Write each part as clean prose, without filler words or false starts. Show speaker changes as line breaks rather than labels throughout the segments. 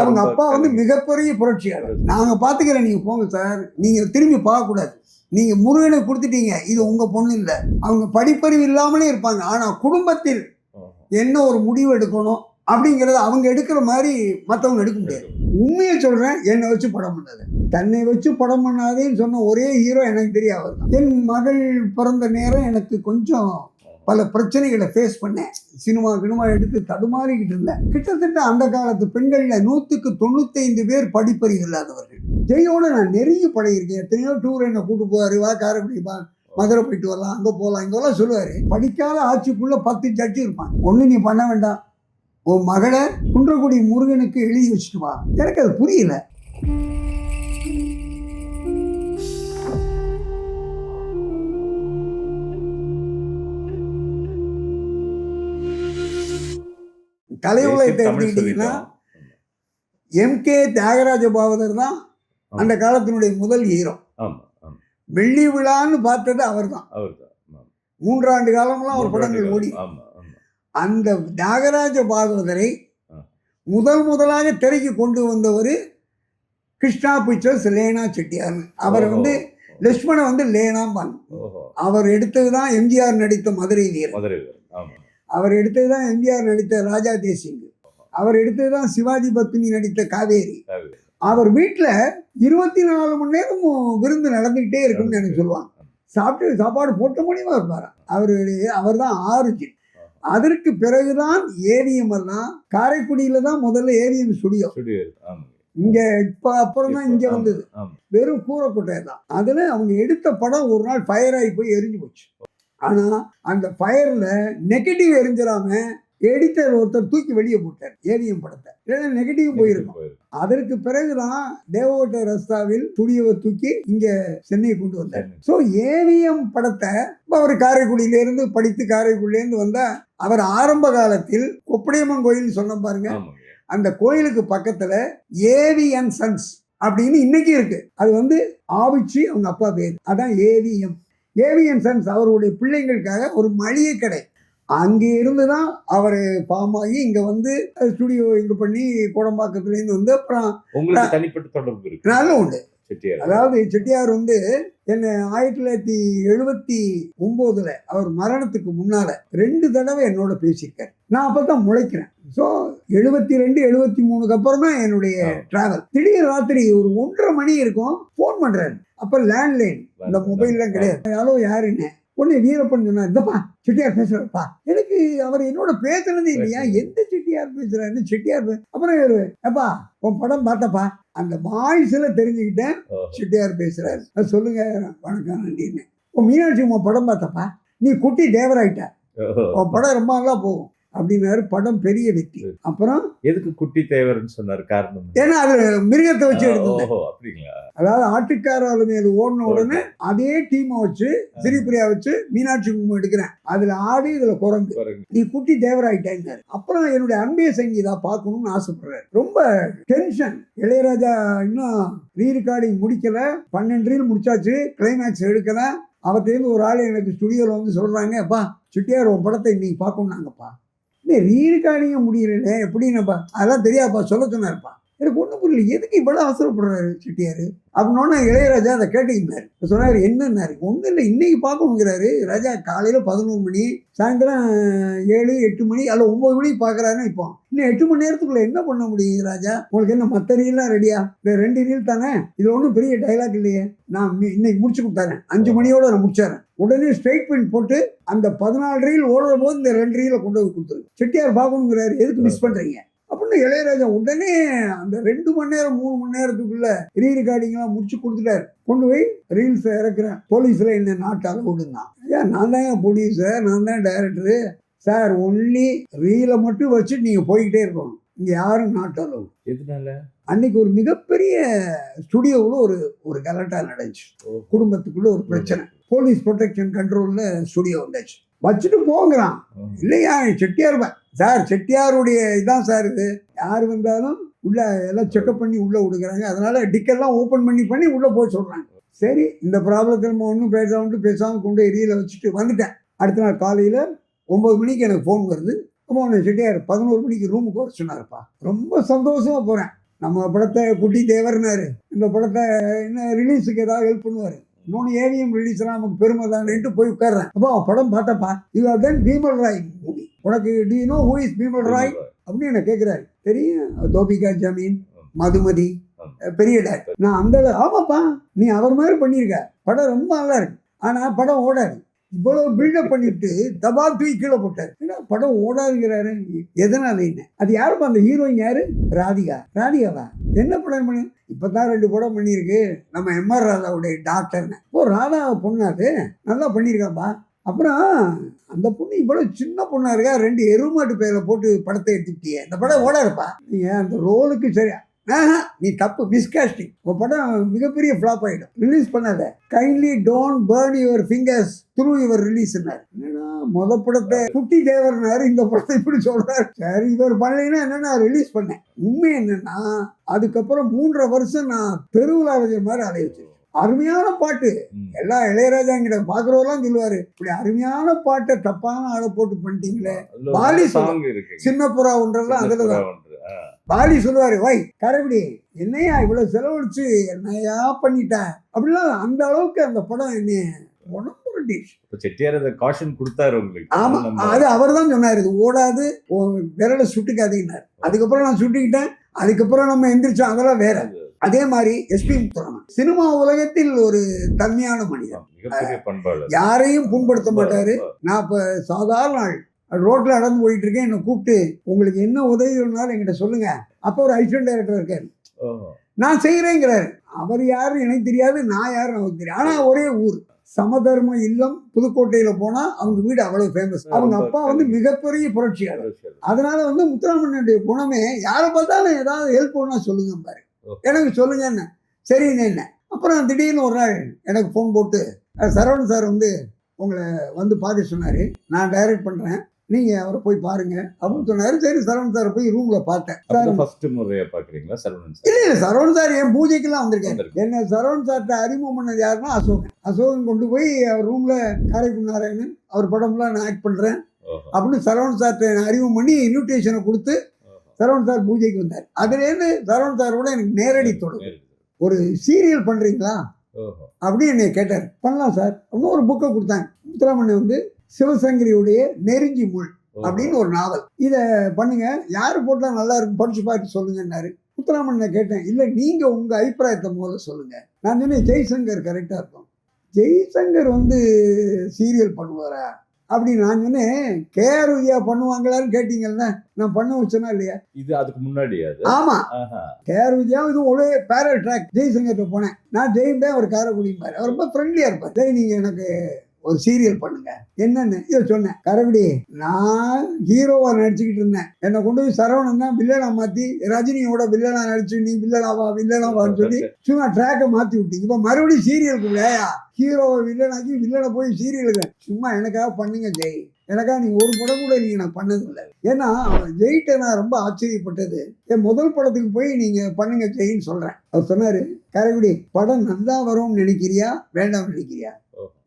அவங்க அப்பா வந்து மிகப்பெரிய புரட்சியாளர். நாங்க பாத்துக்கிறேன், நீங்க போங்க சார், நீங்க திரும்பி பார்க்க கூடாது, நீங்க முருகனை கொடுத்துட்டீங்க, இது உங்க பொண்ணு இல்லை. அவங்க படிப்பறிவு இல்லாமலே இருப்பாங்க, ஆனா குடும்பத்தில் என்ன ஒரு முடிவு எடுக்கணும் அப்படிங்கிறத அவங்க எடுக்கிற மாதிரி மற்றவங்க எடுக்க முடியாது. உண்மையை சொல்றேன், என்னை வச்சு படம் பண்ணாது, தன்னை வச்சு படம் பண்ணாதேன்னு சொன்ன ஒரே ஹீரோ எனக்கு தெரியாது. என் மகள் பிறந்த நேரம் எனக்கு கொஞ்சம் பல பிரச்சனைகளை ஃபேஸ் பண்ணேன். சினிமா எடுத்து தடுமாறிக்கிட்டு இருந்தேன். கிட்டத்தட்ட அந்த காலத்து பெண்களில் 195 பேர் படிப்பறிவு இல்லாதவர்கள். ஜெயோட நான் நெருங்கி பழகிருக்கேன். எத்தனையோ டூர் என்னை கூட்டு போவார், வா காரைக்குடி வா, மதுரை போயிட்டு வரலாம், அங்கே போகலாம், இங்கெல்லாம் சொல்லுவார். படிக்காத ஆட்சிக்குள்ளே 10 ஜட்ஜி இருப்பான். ஒன்று நீ பண்ண வேண்டாம், உன் மகளை குன்றக்குடி முருகனுக்கு எழுதி வச்சுட்டு வா. எனக்கு அது புரியல. கலை உலகத்தை எடுத்துக்கிட்டீங்கன்னா எம்.கே. தியாகராஜ பாவதர் தான் அந்த காலத்தினுடைய முதல் ஹீரோ. வெள்ளி விழான்னு பார்த்தது அவர் தான். 3 ஆண்டு காலம்லாம் அவர் படங்கள் ஓடி. அந்த தியாகராஜ பாகவதரை முதலாக திரைக்கு கொண்டு வந்தவர் கிருஷ்ணா பிக்சர்ஸ் லேனா செட்டியார். அவர் வந்து லட்சுமணன் வந்து லேனாம்பான். அவர் எடுத்தது தான் எம்ஜிஆர் நடித்த மதுரை வீரர். அவர் எடுத்தது தான் எம்ஜிஆர் நடித்த ராஜா தேசிங். அவர் எடுத்தது தான் சிவாஜி பத்மினி நடித்த காவேரி. அவர் வீட்டில் 24 மணி நேரமும் விருந்து நடந்துக்கிட்டே இருக்குன்னு எனக்கு சொல்லுவாங்க. சாப்பாடு போட்ட முடியுமா இருப்பார். அவர் தான் ஆரிஜின். அதற்கு பிறகுதான் ஏவிஎம் எல்லாம் காரைக்குடியில தான் முதல்ல ஏவிஎம் ஸ்டுடியோ. இங்க இப்ப அப்புறம் தான் இங்க வந்தது. வெறும் கூரைக்கொட்டை தான். அதுல அவங்க எடுத்த படம் ஒரு நாள் ஃபயர் ஆகி போய் எரிஞ்சு போச்சு. ஆனா அந்த ஃபயர்ல நெகட்டிவ் எரிஞ்சிடாம எடிட்டர் ஒருத்தர் தூக்கி வெளியே போட்டார் ஏவிஎம் படத்தை. இல்லைன்னா நெகட்டிவ் போயிருக்கும். அதற்கு பிறகுதான் தேவகோட்டை ரஸ்தாவில் ஸ்டுடியோவை தூக்கி இங்க சென்னை கொண்டு வந்தார். ஸோ ஏவிஎம் படத்தை அவர் காரைக்குடியிலேருந்து படித்து காரைக்குடியிலேருந்து வந்தா, அவர் ஆரம்ப காலத்தில் கொப்படையம்மன் கோயில் சொன்ன பாருங்க, அந்த கோயிலுக்கு பக்கத்துல ஏவிஎன் சன்ஸ் அப்படின்னு இன்னைக்கு இருக்கு. அது வந்து ஆவிச்சி அவங்க அப்பா பேர், அதான் ஏவிஎம். ஏவிஎன் சன்ஸ் அவருடைய பிள்ளைங்களுக்காக ஒரு மளிகை கடை. அங்கே இருந்து தான் அவர் ஃபார்ம் ஆகி இங்க வந்து ஸ்டுடியோ இங்க பண்ணி கோடம்பாக்கத்துலேருந்து வந்து அப்புறம்
தனிப்பட்ட தொடர்பு
நல்ல உண்டு. அதாவது செட்டியார் வந்து என்ன 1979 அவர் மரணத்துக்கு முன்னால 2 தடவை என்னோட பேசியிருக்காரு. நான் அப்பதான் முளைக்கிறேன். ஸோ 72 73 அப்புறம் தான் என்னுடைய டிராவல். திடீர் ராத்திரி ஒரு 1:30 மணி இருக்கும், ஃபோன் பண்றாரு. அப்ப லேண்ட்லைன், இந்த மொபைல்லாம் கிடையாது. யாரோ யாருன்னு உடனே வீரப்பன் சொன்னார், இந்தப்பா செட்டியார் பேசுறப்பா. எனக்கு அவர் என்னோட பேசுனது இல்லையா, எந்த செட்டியார் பேசுறாரு, செட்டியார். அப்புறம் அப்பா உன் படம் பார்த்தப்பா, அந்த வாய்ஸ்ல தெரிஞ்சுக்கிட்டேன் செட்டியார் பேசுறாரு. சொல்லுங்க வணக்கம் நன்றின்னு. உன் மீனாட்சி உன் படம் பார்த்தப்பா, நீ குட்டி தேவராயிட்ட, உன் படம் ரொம்ப நல்லா போகும் அப்படின்னாரு. படம் பெரிய வெற்றி. அப்புறம்
எதுக்கு குட்டி தேவர்னு சொன்னார் காரணம்?
ஏன்னா அது மிருகத்தை வச்சு எடுத்தது. அதாவது ஆட்டுக்காரால மேல ஓடின உடனே அதே டீமை வச்சு சிரிப்பிரியா வச்சு மீனாட்சி குங்குமம் எடுக்கிறேன், அதுல ஆடு இதுல குரங்கு, நீ குட்டி தேவராயிட்டாரு. அப்புறம் என்னுடைய அன்பே சங்கீதா பார்க்கணும்னு ஆசைப்படுறாரு. ரொம்ப டென்ஷன். இளையராஜா இன்னும் ரீரெக்கார்டிங் முடிக்கல, 12 ரீல் முடிச்சாச்சு, கிளைமேக்ஸ் எடுக்கல. அவர்கிட்ட ஒரு ஆள் எனக்கு ஸ்டுடியோவில் வந்து சொல்றாங்க, அப்பா செட்டியார் உன் படத்தை இன்னைக்கு பார்க்கணுன்னாங்கப்பா. இல்லை ரீரெக்கார்டிங்க முடியலண்ணே எப்படின்னப்பா, அதெல்லாம் தெரியாதுப்பா சொல்ல சொன்னார்ப்பா. எனக்கு ஒன்றும் புரியல, எதுக்கு இவ்வளோ அவசரப்படுறாரு செட்டியார் அப்படின்னோன்னா இளையராஜா அதை கேட்டுக்கிட்டார். சொன்னார் என்னன்னாரு, ஒன்றும் இல்லை இன்னைக்கு பார்க்கணுங்கிறாரு. ராஜா காலையில் 11 மணி, சாயந்தரம் 7 8 மணி அல்ல 9 மணிக்கு பார்க்குறாருன்னு. இப்போ இன்னும் 8 மணி நேரத்துக்குள்ளே என்ன பண்ண முடியும் ராஜா, உங்களுக்கு என்ன மற்ற ரீல்லாம் ரெடியா, இல்லை 2 ரீல் தானே, இது ஒன்றும் பெரிய டைலாக் இல்லையே, நான் இன்னைக்கு முடிச்சு கொடுத்தாரேன், 5 மணியோட நான் முடிச்சாரேன். உடனே ஸ்ட்ரைட் பிரிண்ட் போட்டு அந்த 14 ரீல் ஓடுற போது இந்த 2 ரீலை கொண்டு போய் கொடுத்துரு, செட்டியார் பார்க்கணுங்கிறாரு, எதுக்கு மிஸ் பண்ணுறீங்க அப்படின்னு இளையராஜா உடனே அந்த 2 மணி நேரம் 3 மணி நேரத்துக்குள்ள ரீரெக்கார்டிங்லாம் முடிச்சு கொடுத்துட்டாரு. கொண்டு போய் ரீல்ஸ் இறக்குறேன். போலீஸில் என்ன நாட்டால் விடுந்தான். ஏன் நான் தான் ப்ரொடியூசர், நான் தான் டைரக்டரு சார், ஒன்லி ரீலை மட்டும் வச்சுட்டு நீங்கள் போய்கிட்டே இருக்கணும், இங்கே யாரும் நாட்டால்.
எதனால
அன்னைக்கு ஒரு மிகப்பெரிய ஸ்டுடியோவில் ஒரு கலாட்டா நடந்துச்சு. குடும்பத்துக்குள்ள ஒரு பிரச்சனை. போலீஸ் ப்ரொடெக்ஷன் கண்ட்ரோலில் ஸ்டுடியோ வந்தாச்சு. வச்சுட்டு போங்கிறான். இல்லையா செட்டியார் சார், செட்டியாருடைய இதான் சார் இது, யார் வந்தாலும் உள்ள எல்லாம் செக்அப் பண்ணி உள்ளே விடுக்கிறாங்க, அதனால டிக்கெல்லாம் ஓப்பன் பண்ணி உள்ளே போய் சொல்கிறாங்க. சரி இந்த ப்ராப்ளத்தில் நம்ம ஒன்றும் பேசாமல் கொண்டு எரியில் வச்சுட்டு வந்துட்டேன். அடுத்த நாள் காலையில் 9 மணிக்கு எனக்கு ஃபோன் வருது. அப்போ உன்னை செட்டியார் 11 மணிக்கு ரூமுக்கு வர சொன்னார்ப்பா. ரொம்ப சந்தோஷமாக போகிறேன். நம்ம படத்தை குட்டி தேவர்னாரு, இந்த படத்தை என்ன ரிலீஸுக்கு ஏதாவது ஹெல்ப் பண்ணுவார். இன்னொன்று ஏவிஎம் ரிலீஸ்லாம் நமக்கு பெருமை தானேன்ட்டு போய் உட்கார்றேன். அப்போ படம் பார்த்தப்பா, you are then Bimal Roy movie, உனக்கு do you know who is Bimal Roy அப்படின்னு என்ன கேட்குறாரு. தெரியும், தோபிகா ஜமீன், மதுமதி, பெரிய டேரக்டர். நான் அந்த ஆமாப்பா நீ அவர் மாதிரி பண்ணியிருக்க, படம் ரொம்ப நல்லா இருக்கு, ஆனால் படம் ஓடாது. இவ்வளவு பில்டப் பண்ணிட்டு தபா தூக்கி கீழே போட்டார். ஏன்னா படம் ஓடாதுங்கிறாரு, எதனால என்ன? அது யாருப்பா அந்த ஹீரோயின் யாரு? ராதிகாவா? என்ன படம் பண்ணு? இப்பதான் 2 படம் பண்ணியிருக்கு. நம்ம எம்ஆர் ராதாவுடைய டாக்டர்னு. ஓ, ராதாவை பொண்ணாது நல்லா பண்ணியிருக்காப்பா. அப்புறம் அந்த பொண்ணு இவ்வளவு சின்ன பொண்ணா இருக்கா, 2 எருமாட்டு பேரை போட்டு படத்தை எடுத்துக்கிட்டியே, இந்த படம் ஓடாதுப்பா. நீங்க அந்த ரோலுக்கு சரியா நீ தப்பு, மிஸ்காஸ்டிங். உன் படம் மிகப்பெரிய ஃப்ளாப் ஆகிடும், ரிலீஸ் பண்ணாத. Kindly don't burn your fingers through your ரிலீஸ்னார். என்னன்னா முத படத்தை குட்டி தேவர்னாரு, இந்த படத்தை இப்படி சொல்றாரு. சரி, இவர் பண்ணலைன்னா என்னன்னா ரிலீஸ் பண்ணேன். உண்மை என்னன்னா அதுக்கப்புறம் 3.5 வருஷம் நான் தெருவுலா விஜய் மாதிரி அலைய வச்சிருக்கேன். அருமையான பாட்டு, எல்லாம் இளையராஜா கிட்ட பாக்குறவெல்லாம் சொல்லுவாரு, இப்படி அருமையான பாட்டை தப்பான ஆளை போட்டு பண்ணிட்டீங்களே. பாலி சின்ன புறா ஒன்றெல்லாம் அதுலதான் பாலி சொல்லுவாரு, வை கரைபிடி என்னையா இவ்வளவு செலவழிச்சு என்னையா பண்ணிட்ட அப்படிலாம். அந்த அளவுக்கு அந்த படம் என்ன உடம்பு
செட்டியார் காஷன் கொடுத்தாரு உங்களுக்கு.
ஆமா, அது அவர் தான் சொன்னாரு, இது ஓடாது, விரலை சுட்டுக்காதீங்கன்னாரு. அதுக்கப்புறம் நான் சுட்டுக்கிட்டேன். அதுக்கப்புறம் நம்ம எந்திரிச்சோம், அதெல்லாம் வேற. அதே மாதிரி எஸ்பி முத்துராமன் சினிமா உலகத்தில் ஒரு தன்மையான மனிதன், யாரையும் புண்படுத்த மாட்டாரு. நான் இப்ப சாதாரண ஆள், ரோட்ல நடந்து போயிட்டு இருக்கேன், என்னை கூப்பிட்டு உங்களுக்கு என்ன உதவி வேணாலும் என்கிட்ட சொல்லுங்க. அப்போ ஒரு அசிஸ்டன்ட் டைரக்டர் இருக்காரு, நான் செய்யறேங்கிறாரு. அவர் யாரு எனக்கு தெரியாது, நான் யாரு நமக்கு தெரியும். ஆனா ஒரே ஊர், சமதர்ம இல்லம் புதுக்கோட்டையில போனா அவங்க வீடு அவ்வளவு ஃபேமஸ். அவங்க அப்பா மிகப்பெரிய புரட்சியாளர். அதனால முத்துராமனுடைய குணமே, யாரை பார்த்தாலும் ஏதாவது ஹெல்ப் பண்ணா சொல்லுங்க பாரு, எனக்கு சொல்லுங்க என்ன. சரின்னு என்ன. அப்புறம் திடீர்னு ஒரு நாள் எனக்கு ஃபோன் போட்டு, சரவணன் சார் உங்களை பார்க்க சொன்னாரு, நான் டைரக்ட் பண்றேன், நீங்க அவரை போய் பாருங்க அப்படின்னு சொன்னாரு. சரி, சரவணன் சார் போய் ரூம்ல பார்த்தேன். இல்ல சரவணன் சார் என் பூஜைக்கெல்லாம் வந்திருக்காரு. என்ன சரவணன் சார்ட்ட அறிமுகம் பண்ணது யாருன்னா அசோகன் கொண்டு போய் அவர் ரூம்ல காரைக்குடி நாராயணன் அவர் படம்லாம் நான் ஆக்ட் பண்றேன் அப்படின்னு சரவணன் சார்ட்ட அறிமுகம் பண்ணி இன்விடேஷனை கொடுத்து சரவணன் சார் பூஜைக்கு வந்தார். அதுலேருந்து சரவணன் சாரோட எனக்கு நேரடி தொடர்பு. ஒரு சீரியல் பண்றீங்களா அப்படின்னு என்னை கேட்டார். பண்ணலாம் சார் அப்படின்னு ஒரு புக்கை கொடுத்தாங்க. முத்துராமன் சிவசங்கரியுடைய நெருஞ்சி முள் அப்படின்னு ஒரு நாவல், இதை பண்ணுங்க, யாரு போட்டா நல்லா இருக்கும் படிச்சு பார்த்து சொல்லுங்கன்னாரு. முத்துராமன் கேட்டேன், இல்லை நீங்க உங்க அபிப்பிராயத்தை முதல்ல சொல்லுங்க. நான் சொன்னேன் ஜெய்சங்கர் கரெக்டா இருக்கும். ஜெய்சங்கர் சீரியல் பண்ணுவாரா அப்படின்னு நான் சொன்னேன். கேஆர் விஜயா பண்ணுவாங்களான்னு கேட்டீங்கல்ல, நான் பண்ண வச்சேனா இல்லையா?
இது அதுக்கு முன்னாடி.
ஆமா, கேஆர் விஜயா இது ஒரே பேரல் ட்ராக். ஜெய்சங்கர்கிட்ட போனேன், நான் ஜெயின் தான் அவர் காரைக்குடிப்பாரு, அவர் ரொம்ப ஃப்ரெண்ட்லியா இருப்பார். ஜெய் நீங்க எனக்கு ஒரு சீரியல் பண்ணுங்க என்னன்னு இதை சொன்னேன். கரவடி நான் ஹீரோவா நடிச்சுக்கிட்டு இருந்தேன், என்னை கொண்டு போய் சரவணன் தான் வில்லனா மாத்தி ரஜினியோட வில்லனா நடிச்சு நீ வில்லனாவான்னு சொல்லி சும்மா ட்ராக்கை மாத்தி விட்டீங்க. இப்ப மறுபடியும் சீரியலுக்கு இல்லையா, ஹீரோவை வில்லனாக்கி வில்லனை போய் சீரியலுக்கு சும்மா எனக்காக பண்ணுங்க ஜெய், எனக்காக நீங்க ஒரு படம் கூட நீங்க நான் பண்ணதில்லை. ஏன்னா அவன் ஜெயிட்ட நான் ரொம்ப ஆச்சரியப்பட்டது, என் முதல் படத்துக்கு போய் நீங்க பண்ணுங்க ஜெயின்னு சொல்றேன். அவர் சொன்னாரு, கரைக்குடி படம் நல்லா வரும்னு நினைக்கிறியா வேண்டாம் நினைக்கிறியா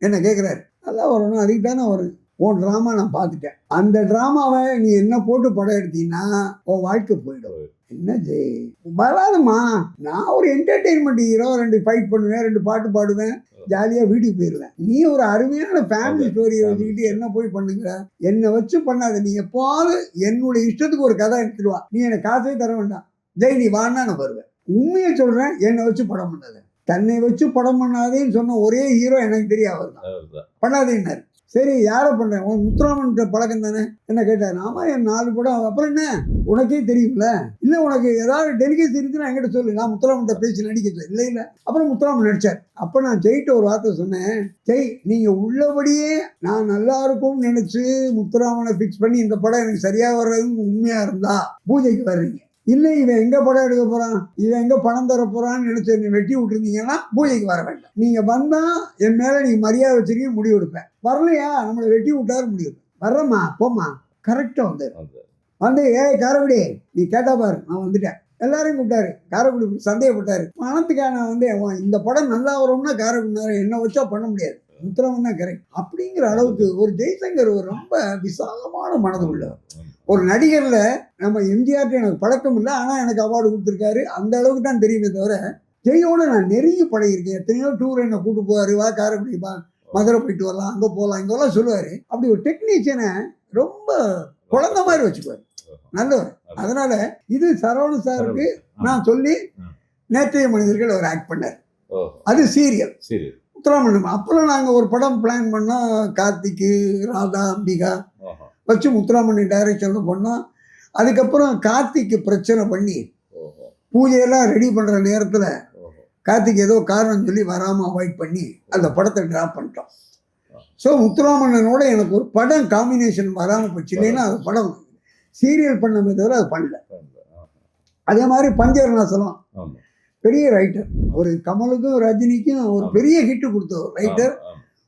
என்ன கேட்குறாரு. நல்லா வரணும், அதுக்கு தானே வரும். உன் ட்ராமா நான் பார்த்துட்டேன், அந்த ட்ராமாவை நீ என்ன போட்டு படம் எடுத்தீங்கன்னா உன் வாழ்க்கை போயிடும். என்ன ஜெய் வராதுமா, நான் ஒரு என்டர்டெயின்மெண்ட் ஹீரோ, 2 ஃபைட் பண்ணுவேன், 2 பாட்டு பாடுவேன், ஜாலியாக வீட்டுக்கு போயிடுவேன். நீ ஒரு அருமையான ஃபேமிலி ஸ்டோரியை வச்சுக்கிட்டு என்ன போய் பண்ணுங்கிற, என்னை வச்சு பண்ணாத. நீ எப்பாவது என்னுடைய இஷ்டத்துக்கு ஒரு கதை எடுத்துடுவா, நீ எனக்கு காசே தர வேண்டாம் ஜெய், நீ வான்னா நான் வருவேன். உண்மையை சொல்கிறேன், என்னை வச்சு படம் பண்ணாத. தன்னை வச்சு படம் பண்ணாதேன்னு சொன்ன ஒரே ஹீரோ எனக்கு தெரியும், அவர் தான். பண்ணாதேன்னாரு. சரி யாரை பண்ணுறேன், உன் முத்துராமன் பழக்கம் தானே என்ன கேட்டார். ஆமா என் 4 படம். அப்புறம் என்ன உனக்கே தெரியும்ல, இல்லை உனக்கு ஏதாவது டெலிகேசி இருக்குன்னா என்கிட்ட சொல்லு, நான் முத்துராமன் பேசி நடிக்க இல்லை இல்லை. அப்புறம் முத்துராமன் நடிச்சார். அப்போ நான் ஜெயிட்ட ஒரு வார்த்தை சொன்னேன், ஜெய் நீங்கள் உள்ளபடியே நான் நல்லா இருக்கும்னு நினச்சி முத்துராமனை ஃபிக்ஸ் பண்ணி இந்த படம் எனக்கு சரியாக வர்றதுன்னு உண்மையாக இருந்தா பூஜைக்கு வர்றீங்க. இல்லை இவன் எங்கே படம் எடுக்க போகிறான், இவன் எங்கே பணம் தர போகிறான்னு நினச்சி நீ வெட்டி விட்டுருந்தீங்கன்னா பூஜைக்கு வர வேண்டாம். நீங்கள் வந்தால் என் மேலே நீங்கள் மரியாதை வச்சுருக்கீங்க, முடிவு எடுப்பேன். வரலையா நம்மளை வெட்டி விட்டாரு முடிவு. வர்றம்மா போம்மா கரெக்டாக வந்து ஏய் காரைக்குடி நீ கேட்டா பாரு நான் வந்துட்டேன். எல்லாரையும் கூப்பிட்டாரு. காரைக்குடி சந்தேகப்பட்டாரு, பணத்துக்காக நான் இந்த படம் நல்லா வரும்னா காரைக்குடி என்னை வச்சா பண்ண முடியாது, முத்துராமன் தான் கரெக்ட் அப்படிங்கிற அளவுக்கு ஒரு ஜெய்சங்கர் ஒரு ரொம்ப விசாலமான மனது உள்ளவர். ஒரு நடிகர்ல நம்ம எம்ஜிஆர்ட்ட எனக்கு பழக்கம் இல்லை, ஆனால் எனக்கு அவார்டு கொடுத்துருக்காரு, அந்த அளவுக்கு தான் தெரியுமே தவிர ஜெயோட நான் நெருங்கி பழகிருக்கேன். எத்தனையோ டூர் என்னை கூட்டு போவார், வா காரைக்குடி வா மதுரை போயிட்டு வரலாம், அங்கே போகலாம், இங்கெல்லாம் சொல்லுவார். அப்படி ஒரு டெக்னீஷியனை ரொம்ப குழந்தை மாதிரி வச்சுக்குவார், நல்லவர். அதனால இது சரவண சாருக்கு நான் சொல்லி நேற்றைய மனிதர்கள் அவர் ஆக்ட் பண்ணார், அது சீரியல் முத்துராமன். அப்புறம் நாங்கள் ஒரு படம் பிளான் பண்ணோம், கார்த்திக்கு ராதா அம்பிகா வச்சு முத்துராமன் டைரக்ஷனில் பண்ணோம். அதுக்கப்புறம் கார்த்திக்கு பிரச்சனை பண்ணி பூஜையெல்லாம் ரெடி பண்ணுற நேரத்தில் கார்த்திக் ஏதோ காரணம் சொல்லி வராமல் அவாய்ட் பண்ணி அந்த படத்தை ட்ராப் பண்ணிட்டோம். ஸோ முத்துராமனோட எனக்கு ஒரு படம் காம்பினேஷன் வராமல் போச்சு, இல்லைன்னா அது படம் சீரியல் பண்ணமே தவிர அது பண்ணல. அதே மாதிரி பஞ்சவர்ணாசலம் பெரிய ரைட்டர், ஒரு கமலுக்கும் ரஜினிக்கும் ஒரு பெரிய ஹிட்டு கொடுத்த ஒரு ரைட்டர்,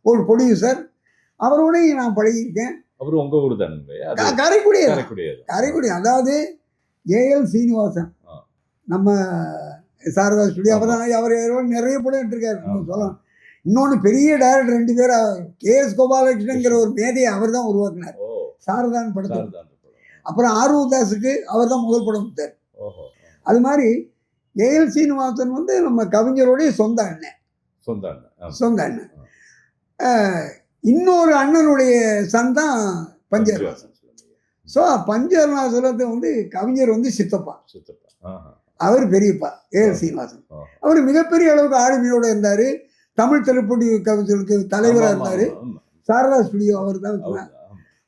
ஒரு ப்ரொடியூசர். அவரோடையும் நான் பழகியிருக்கேன். காரைக்குடி, அதாவது ஏஎல் சீனிவாசன், நம்ம சாரதா ஸ்டுடியோ, அவர் நிறைய படம் எடுத்திருக்காரு சொல்லலாம். இன்னொன்று பெரிய டைரக்டர் 2 பேர், KS கோபாலகிருஷ்ணங்கிற ஒரு மேதையை அவர் தான் உருவாக்கினார் சாரதான் படத்தை. அப்புறம் ஆர்வதாஸுக்கு அவர் தான் முதல் படம் கொடுத்தார். அது மாதிரி ஏஎல் சீனிவாசன் வந்து நம்ம கவிஞருடைய சொந்த அண்ணன். இன்னொரு அண்ணனுடைய சன் தான் பஞ்சவர்ணாசலம். ஸோ பஞ்சவர்ணாசலத்தை வந்து கவிஞர் வந்து சித்தப்பா, அவர் பெரியப்பா ஏஎல் சீனிவாசன். அவர் மிகப்பெரிய அளவுக்கு ஆளுமையோடு இருந்தார், தமிழ் திரைப்பட கவிஞர்களுக்கு தலைவராக இருந்தார். சாரதா ஸ்டுடியோ அவர் தான் வச்சுருந்தார்.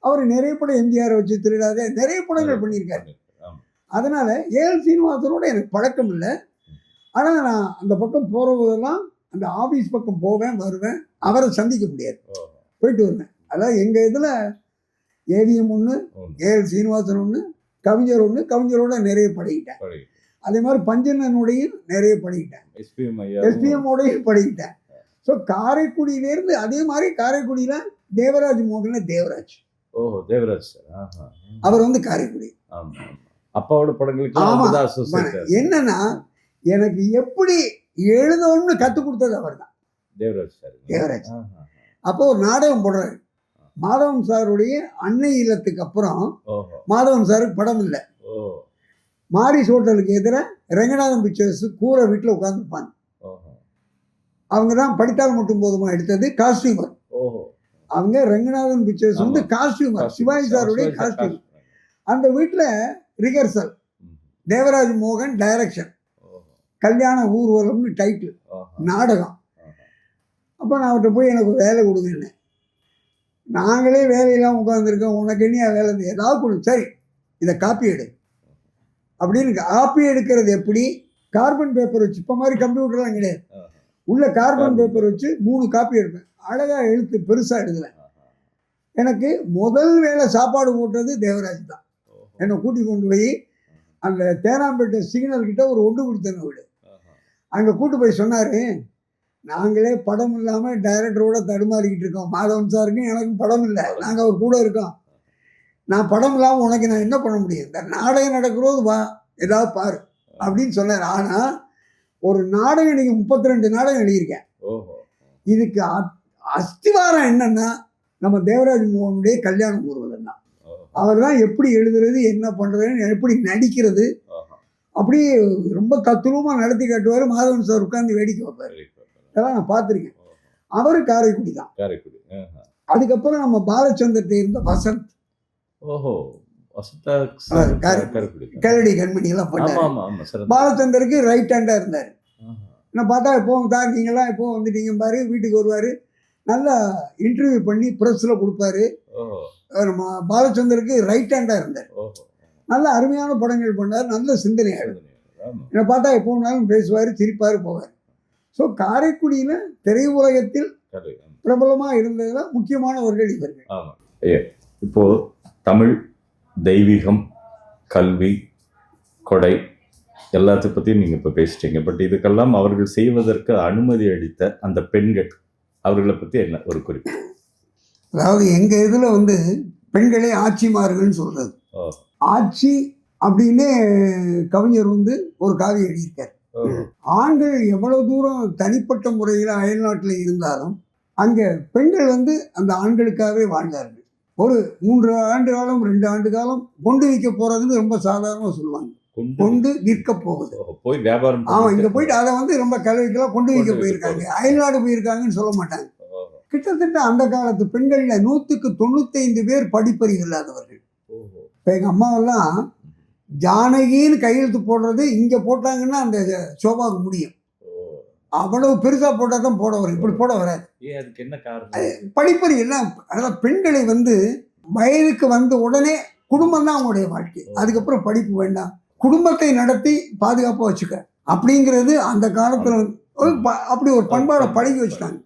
அவர் நிறைய படம் எம்ஜிஆரை வச்சு திருடாத நிறைய படங்கள் பண்ணியிருக்காரு. அதனால ஏஎல் சீனிவாசனோட எனக்கு பழக்கம் இல்லை. ஆனால் நான் அந்த பக்கம் போகிறபோதெல்லாம் அந்த ஆஃபீஸ் பக்கம் போவேன் வருவேன், அவரை சந்திக்க முடியாது, போயிட்டு வருவேன். அதாவது எங்கள் இதில் ஏவிஎம் ஒன்று, ஏஎல் சீனிவாசன் ஒன்று, கவிஞர் ஒன்று, கவிஞரோட நிறைய பழகிட்டேன். அதே மாதிரி பஞ்சனனுடையும் நிறைய பழகிட்டேன், எஸ்பிஎம்மோடையும் பழகிட்டேன். ஸோ காரைக்குடியிலேருந்து அதே மாதிரி காரைக்குடியில் தேவராஜ் மோகன தேவராஜ், அவர் வந்து காரைக்குடி
அப்பாவோட படங்களுக்கு.
என்னன்னா எனக்கு எப்படி எழுதணும்னு கற்றுக் கொடுத்தது அவர் தான், தேவராஜ். அப்போ ஒரு நாடகம் போடுறாரு, மாதவன் சாருடைய அன்னை இல்லத்துக்கு அப்புறம் மாதவன் சாருக்கு படம் இல்லை, மாரிஸ் ஹோட்டலுக்கு எதிராக ரெங்கநாதன் பிக்சர்ஸ் கூரை வீட்டில் உட்காந்துருப்பாங்க. அவங்க தான் படித்தால் மட்டும் போதுமா எடுத்தது காஸ்டியூமர். அவங்க ரெங்கநாதன் பிக்சர்ஸ் வந்து காஸ்டியூமர், சிவாஜி சாருடைய காஸ்டியூமர். அந்த வீட்டில் ரிஹர்சல், தேவராஜ் மோகன் டைரக்ஷன், கல்யாண ஊர்வலம்னு டைட்டில் நாடகம். அப்போ நான் அவர்கிட்ட போய் எனக்கு வேலை கொடுங்கன்னு, நாங்களே வேலையெல்லாம் உட்காந்துருக்கோம், உனக்கு என்ன வேலை, ஏதாவது கொடு, சரி இதை காப்பி எடு அப்படின்னு. காப்பி எடுக்கிறது எப்படி, கார்பன் பேப்பர் வச்சு, இப்போ மாதிரி கம்ப்யூட்டர்லாம் கிடையாது, உள்ள கார்பன் பேப்பர் வச்சு 3 காப்பி எடுப்பேன், அழகாக எழுத்து பெருசாக எழுதுவேன். எனக்கு முதல் வேலை சாப்பாடு போட்டது தேவராஜ் தான். என்னை கூட்டி கொண்டு போய் அந்த தேனாம்பேட்டை சிக்னல் கிட்ட ஒரு ஒன்று கொடுத்தன வீடு, அங்கே கூட்டு போய் சொன்னார், நாங்களே படம் இல்லாமல் டைரக்டரோட தடுமாறிக்கிட்டு இருக்கோம், மாதவன் சாருக்கும் எனக்கும் படம் இல்லை, நாங்கள் அவர் கூட இருக்கோம், நான் படம் இல்லாமல் உனக்கு நான் என்ன பண்ண முடியும், இந்த நாடகம் நடக்கிறோது வா ஏதாவது பாரு அப்படின்னு சொன்னார். ஆனால் ஒரு நாடகம் இன்னைக்கு 32 நாடகம் எழுதியிருக்கேன். இதுக்கு அஸ்திவாரம் என்னன்னா நம்ம தேவராஜ் மோகனுடைய கல்யாண ஊர்வலம் தான். அவர் தான் எப்படி எழுதுறது, என்ன பண்ணுறதுன்னு, எப்படி நடிக்கிறது, அப்படியே ரொம்ப தத்துரூபமாக நடத்தி காட்டுவார். மாதவன் சார் உட்காந்து வேடிக்கை வைப்பார், இதெல்லாம் நான் பார்த்துருக்கேன். அவர் காரைக்குடி தான். அதுக்கப்புறம் நம்ம பாலச்சந்தர்கிட்ட இருந்த வசந்த், கரடி கண்மணி எல்லாம் பண்ணாரு. பாலச்சந்தருக்கு ரைட் ஹேண்டா இருந்தார். நான் பார்த்தா இப்போ தான் நீங்களாம் இப்போ வந்துட்டீங்க பாரு, வீட்டுக்கு வருவார், நல்லா இன்டர்வியூ பண்ணி ப்ரெஸ்ல கொடுப்பாரு. பாலச்சந்தருக்கு ரைட் ஹேண்டா இருந்தார். நல்ல அருமையான படங்கள் பண்ணார், நல்ல சிந்தனையாளர். என்னை பார்த்தா எப்போ வேணாலும் பேசுவார், சிரிப்பார், போவார். ஸோ காரைக்குடியில் திரையுலகத்தில் பிரபலமாக இருந்ததுல முக்கியமானவர்கள் இவர்கள்.
இப்போ தமிழ், தெய்வீகம், கல்வி, கொடை எல்லாத்த பற்றியும் நீங்கள் இப்போ பேசிட்டீங்க. பட் இதுக்கெல்லாம் அவர்கள் செய்வதற்கு அனுமதி அளித்த அந்த பெண்கள், அவர்களை பற்றி என்ன ஒரு குறிப்பு?
அதாவது எங்கள் இதில் வந்து பெண்களே ஆட்சிமார்கள்னு சொல்கிறது. ஆட்சி அப்படின்னு கவிஞர் வந்து ஒரு காவியம் எழுதியிருக்கார். ஆண்கள் எவ்வளவு தூரம் தனிப்பட்ட முறையில் அயல்நாட்டில் இருந்தாலும் அங்கே பெண்கள் வந்து அந்த ஆண்களுக்காகவே வாழ்ந்தார்கள். ஒரு 3 ஆண்டு காலம் 2 ஆண்டு காலம் கொண்டு விற்க போகிறதுன்னு ரொம்ப சாதாரணமாக சொல்லுவாங்க. கொண்டு விற்க போகுது.
போய் வியாபாரம்
இங்கே போயிட்டு அதை வந்து ரொம்ப கல்விக்கெல்லாம் கொண்டு வைக்க போயிருக்காங்க, அயல்நாடு போயிருக்காங்கன்னு சொல்ல மாட்டாங்க. கிட்டத்தட்ட அந்த காலத்து பெண்களில் 100க்கு 95 பேர் படிப்பறிவு இல்லாதவர்கள். இப்போ எங்கள் அம்மாவெல்லாம் ஜானகின்னு கையெழுத்து போடுறது இங்கே போட்டாங்கன்னா அந்த சோபாவுக்கு முடியும். அவ்வளவு பெருசாக போட்டால் தான் போட வரும், இப்படி போட வராது.
அதுக்கு என்ன காரணம்?
படிப்பறிவு எல்லாம். அதாவது பெண்களை வந்து வயதுக்கு வந்த உடனே குடும்பம் தான் அவங்களுடைய வாழ்க்கை, அதுக்கப்புறம் படிப்பு வேண்டாம், குடும்பத்தை நடத்தி பாதுகாப்பாக வச்சுக்க அப்படிங்கிறது அந்த காலத்தில் அப்படி ஒரு பண்பாடை பழகி வச்சுட்டாங்க.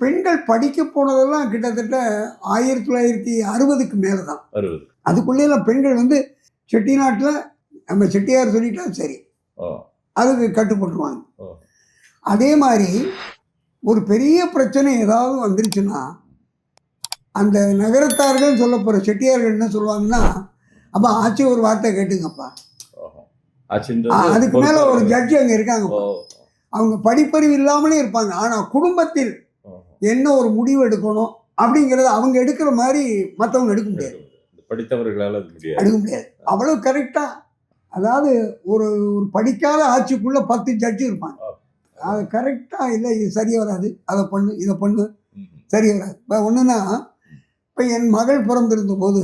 பெண்கள் படிக்க போனதெல்லாம் கிட்டத்தட்ட 1960க்கு மேலே தான். அதுக்குள்ளேலாம் பெண்கள் வந்து செட்டிநாட்டில் நம்ம செட்டியார் சொல்லிட்டா சரி, அதுக்கு கட்டுப்பட்டுருவாங்க. அதே மாதிரி ஒரு பெரிய பிரச்சனை ஏதாவது வந்துருச்சுன்னா அந்த நகரத்தார்கள் சொல்ல போகிற செட்டியார்கள் என்ன சொல்லுவாங்கன்னா, அப்போ ஆட்சி ஒரு வார்த்தை கேட்டுங்கப்பா, அதுக்கு மேலே ஒரு ஜட்ஜி அங்கே இருக்காங்கப்பா, அவங்க படிப்பறிவு இல்லாமலே இருப்பாங்க, ஆனால் குடும்பத்தில் என்ன ஒரு முடிவு எடுக்கணும் அப்படிங்கிறத அவங்க எடுக்கிற மாதிரி மற்றவங்க எடுக்க முடியாது,
படித்தவர்களால்
எடுக்க முடியாது. அவ்வளோ கரெக்டாக. அதாவது ஒரு ஒரு படிக்காத ஆட்சிக்குள்ளே 10 ஜட்ஜி இருப்பாங்க. அது கரெக்டாக இல்லை, இது சரியாக வராது, அதை பண்ணு இதை பண்ணு, சரி வராது. இப்போ ஒன்றுனா, இப்போ என் மகள் பிறந்திருந்த போது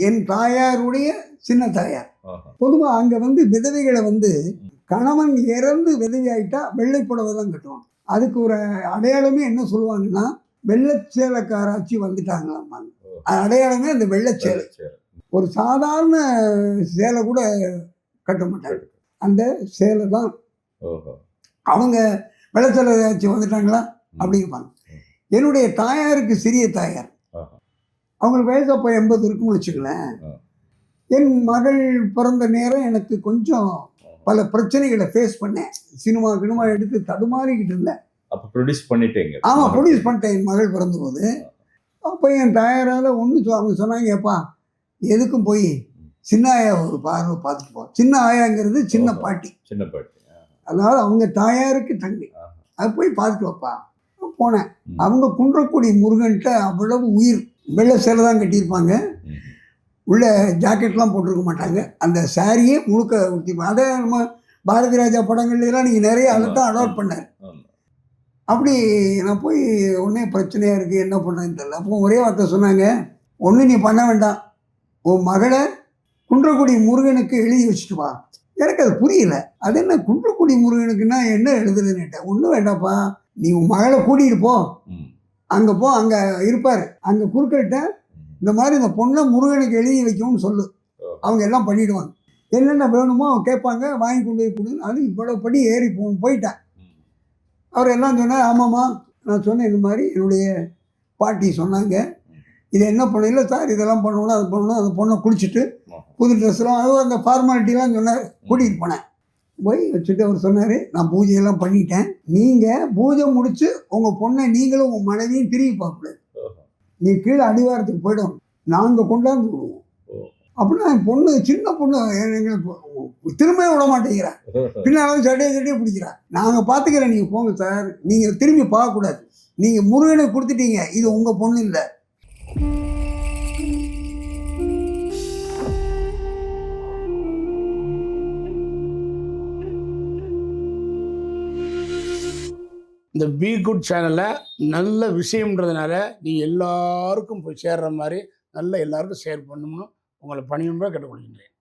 என் தாயாருடைய சின்ன தாயார் பொதுவாக அங்கே வந்து விதவைகளை வந்து கணவன் இறந்து விதவி ஆகிட்டா வெள்ளை புடவை தான் கட்டுவாங்க. அதுக்கு ஒரு அடையாளமே என்ன சொல்லுவாங்கன்னா, வெள்ளைச்சேலைக்காராட்சி வந்துட்டாங்களாம்பாங்க. அடையாளமே அந்த வெள்ளைச்சேலை. ஒரு சாதாரண சேலை கூட கட்ட மாட்டாங்க, அந்த சேலை தான். அவங்க வெள்ளச்சேலைக்காராட்சி வந்துட்டாங்களா அப்படிங்கிறாங்க. என்னுடைய தாயாருக்கு சிறிய தாயார், அவங்களுக்கு வயசு அப்போ 80 இருக்குன்னு வச்சுக்கலேன். என் மகள் பிறந்த நேரம் எனக்கு கொஞ்சம் பல பிரச்சனைகளை ஃபேஸ் பண்ணேன். சினிமா எடுத்து தடுமாறிக்கிட்டு இருந்தேன்.
அப்போ ப்ரொடியூஸ் பண்ணிட்டேங்க?
ஆமாம், ப்ரொடியூஸ் பண்ணிட்டேன் என் மகள் பிறந்தபோது. அப்போ என் தாயாரால் அவங்க சொன்னாங்க, ஏப்பா எதுக்கும் போய் சின்ன ஆயா ஒரு பார்வை பார்த்துட்டு போ. சின்ன ஆயாங்கிறது சின்ன பாட்டி, அதாவது அவங்க தாயாருக்கு தங்கி. அது போய் பார்த்துட்டு வைப்பா. போனேன். அவங்க குன்றக்குடி முருகன்ட்ட அவ்வளவு உயிர். வெள்ளை சேலை தான் கட்டியிருப்பாங்க, உள்ள ஜாக்கெட்லாம் போட்டிருக்க மாட்டாங்க, அந்த சாரியே முழுக்க ஊற்றிப்பாங்க. அதை நம்ம பாரதி ராஜா படங்கள்லாம் நீங்கள் நிறைய அதை தான் அடாப்ட் பண்ணார். அப்படி நான் போய் ஒன்றே பிரச்சனையாக இருக்குது, என்ன பண்ணுறேன்னு தெரியல. அப்போ ஒரே வார்த்தை சொன்னாங்க, ஒன்று நீ பண்ண வேண்டாம், உன் மகளை குன்றக்குடி முருகனுக்கு எழுதி வச்சுட்டு வா. எனக்கு அது புரியல. அது என்ன குன்றக்குடி முருகனுக்குன்னா என்ன எழுதுறதுன்னுட்டேன். ஒன்றும் வேண்டாப்பா, நீ உன் மகளை கூட்டிகிட்டு போ, அங்கே போ, அங்கே இருப்பார், அங்கே குறுக்கிட்ட இந்த மாதிரி இந்த பொண்ணை முருகனுக்கு எழுதி வைக்கவும் சொல்லு, அவங்க எல்லாம் பண்ணிவிடுவாங்க. என்னென்ன வேணுமோ அவங்க கேட்பாங்க, வாங்கி கொண்டு போய் கொடுங்க. அது இவ்வளோ படி ஏறி போயிட்டேன். அவர் எல்லாம் சொன்னார், ஆமாம்மா நான் சொன்னேன் இந்த மாதிரி என்னுடைய பாட்டி சொன்னாங்க, இதை என்ன பண்ணல சார், இதெல்லாம் பண்ணணும் அது பண்ணணும். அந்த பொண்ணை குளிச்சுட்டு புது ட்ரெஸ்லாம் அதுவும் அந்த ஃபார்மாலிட்டிலாம் சொன்னார். கூட்டிகிட்டு போனேன். போய் வச்சுட்டு அவர் சொன்னார், நான் பூஜையெல்லாம் பண்ணிட்டேன், நீங்கள் பூஜை முடித்து உங்கள் பொண்ணை நீங்களும் உங்கள் மனைவியும் திரும்பி பார்க்கக்கூடாது, நீ கீழே அடிவாரத்துக்கு போய்டும், நாங்கள் கொண்டாந்து விடுவோம். அப்படின்னா என் பொண்ணு சின்ன பொண்ணு எங்களுக்கு திரும்ப விட மாட்டேங்கிறேன், பின்னாலும் சட்டையை பிடிக்கிறேன். நாங்கள் பார்த்துக்கிறேன், நீங்கள் போங்க சார், நீங்கள் திரும்பி பார்க்கக்கூடாது, நீங்கள் முருகனை கொடுத்துட்டீங்க, இது உங்கள் பொண்ணு இல்லை.
இந்த பி குட் சேனலில் நல்ல விஷயம்ன்றதுனால நீங்கள் எல்லாருக்கும் போய் சேர்ற மாதிரி நல்ல எல்லாருக்கும் ஷேர் பண்ணணும்னு உங்களை பணியும்பா கேட்டுக்கொள்கின்றேன்.